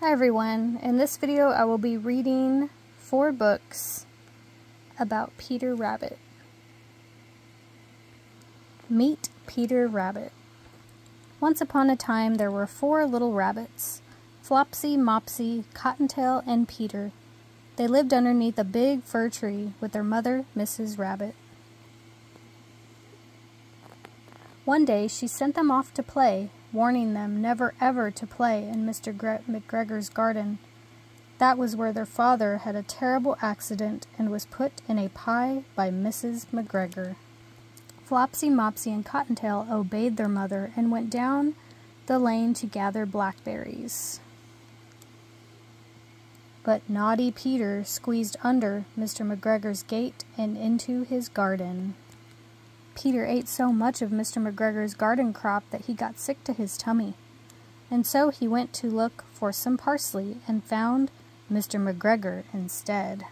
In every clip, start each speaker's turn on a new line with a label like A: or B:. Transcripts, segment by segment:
A: Hi everyone, in this video I will be reading 4 books about Peter Rabbit. Meet Peter Rabbit. Once upon a time there were 4 little rabbits, Flopsy, Mopsy, Cottontail, and Peter. They lived underneath a big fir tree with their mother, Mrs. Rabbit. One day she sent them off to play, warning them never ever to play in Mr. McGregor's garden. That was where their father had a terrible accident and was put in a pie by Mrs. McGregor. Flopsy, Mopsy, and Cottontail obeyed their mother and went down the lane to gather blackberries. But naughty Peter squeezed under Mr. McGregor's gate and into his garden. Peter ate so much of Mr. McGregor's garden crop that he got sick to his tummy, and so he went to look for some parsley and found Mr. McGregor instead.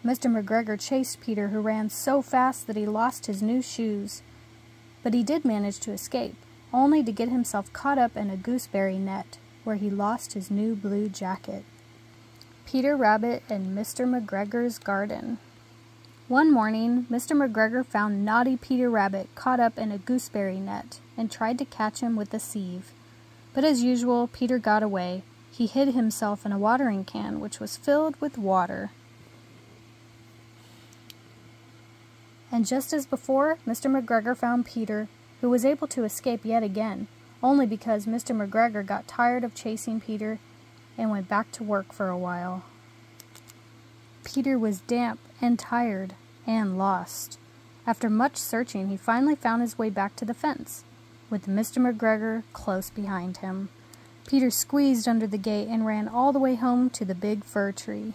A: Mr. McGregor chased Peter, who ran so fast that he lost his new shoes, but he did manage to escape, only to get himself caught up in a gooseberry net, where he lost his new blue jacket. Peter Rabbit in Mr. McGregor's garden. One morning, Mr. McGregor found naughty Peter Rabbit caught up in a gooseberry net and tried to catch him with a sieve. But as usual, Peter got away. He hid himself in a watering can, which was filled with water. And just as before, Mr. McGregor found Peter, who was able to escape yet again, only because Mr. McGregor got tired of chasing Peter and went back to work for a while. Peter was damp and tired and lost. After much searching, he finally found his way back to the fence, with Mr. McGregor close behind him. Peter squeezed under the gate and ran all the way home to the big fir tree.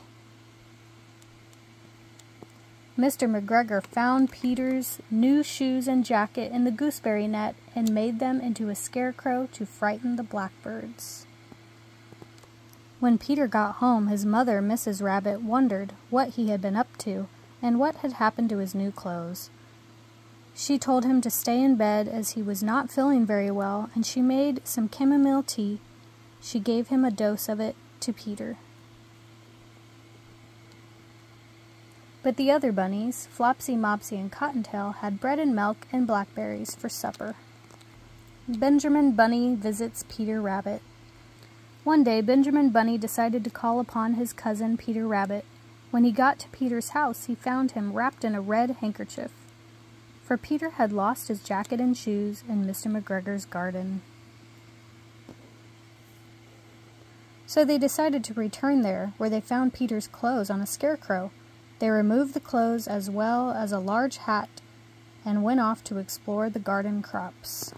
A: Mr. McGregor found Peter's new shoes and jacket in the gooseberry net and made them into a scarecrow to frighten the blackbirds. When Peter got home, his mother, Mrs. Rabbit, wondered what he had been up to and what had happened to his new clothes. She told him to stay in bed as he was not feeling very well, and she made some chamomile tea. She gave him a dose of it to Peter. But the other bunnies, Flopsy, Mopsy, and Cottontail, had bread and milk and blackberries for supper. Benjamin Bunny visits Peter Rabbit. One day, Benjamin Bunny decided to call upon his cousin Peter Rabbit. When he got to Peter's house, he found him wrapped in a red handkerchief, for Peter had lost his jacket and shoes in Mr. McGregor's garden. So they decided to return there, where they found Peter's clothes on a scarecrow. They removed the clothes as well as a large hat and went off to explore the garden crops.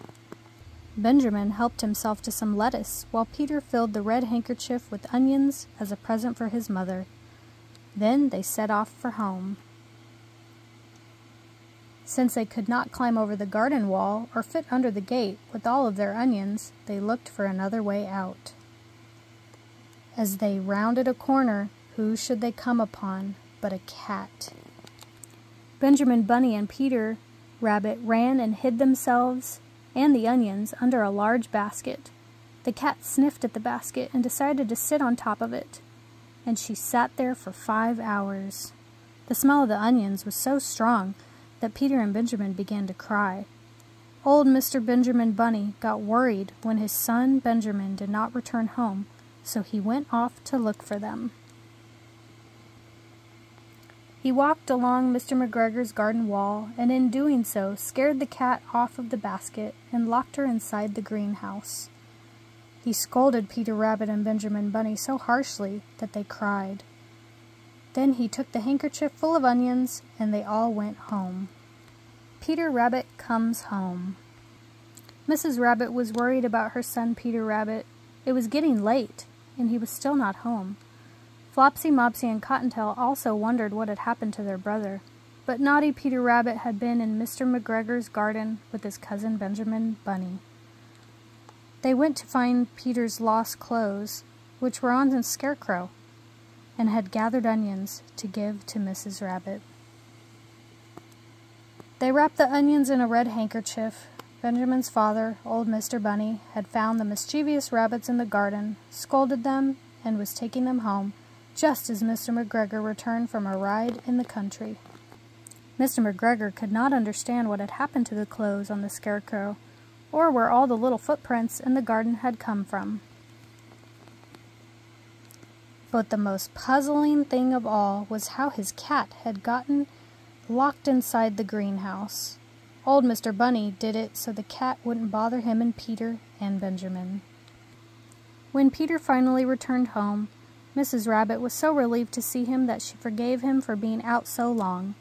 A: Benjamin helped himself to some lettuce, while Peter filled the red handkerchief with onions as a present for his mother. Then they set off for home. Since they could not climb over the garden wall or fit under the gate with all of their onions, they looked for another way out. As they rounded a corner, who should they come upon but a cat? Benjamin Bunny and Peter Rabbit ran and hid themselves and the onions under a large basket. The cat sniffed at the basket and decided to sit on top of it, and she sat there for 5 hours. The smell of the onions was so strong that Peter and Benjamin began to cry. Old Mr. Benjamin Bunny got worried when his son Benjamin did not return home, so he went off to look for them. He walked along Mr. McGregor's garden wall, and in doing so, scared the cat off of the basket and locked her inside the greenhouse. He scolded Peter Rabbit and Benjamin Bunny so harshly that they cried. Then he took the handkerchief full of onions, and they all went home. Peter Rabbit comes home. Mrs. Rabbit was worried about her son Peter Rabbit. It was getting late, and he was still not home. Flopsy, Mopsy, and Cottontail also wondered what had happened to their brother, but naughty Peter Rabbit had been in Mr. McGregor's garden with his cousin Benjamin Bunny. They went to find Peter's lost clothes, which were on the scarecrow, and had gathered onions to give to Mrs. Rabbit. They wrapped the onions in a red handkerchief, Benjamin's father, old Mr. Bunny, had found the mischievous rabbits in the garden, scolded them, and was taking them home, just as Mr. McGregor returned from a ride in the country. Mr. McGregor could not understand what had happened to the clothes on the Scarecrow, or where all the little footprints in the garden had come from. But the most puzzling thing of all was how his cat had gotten locked inside the greenhouse. Old Mr. Bunny did it so the cat wouldn't bother him and Peter and Benjamin. When Peter finally returned home, Mrs. Rabbit was so relieved to see him that she forgave him for being out so long.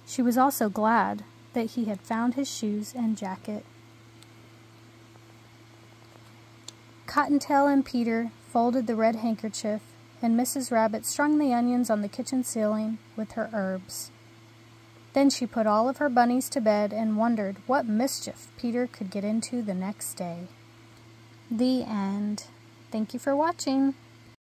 A: She was also glad that he had found his shoes and jacket. Cottontail and Peter folded the red handkerchief, and Mrs. Rabbit strung the onions on the kitchen ceiling with her herbs. Then she put all of her bunnies to bed and wondered what mischief Peter could get into the next day. The end. Thank you for watching.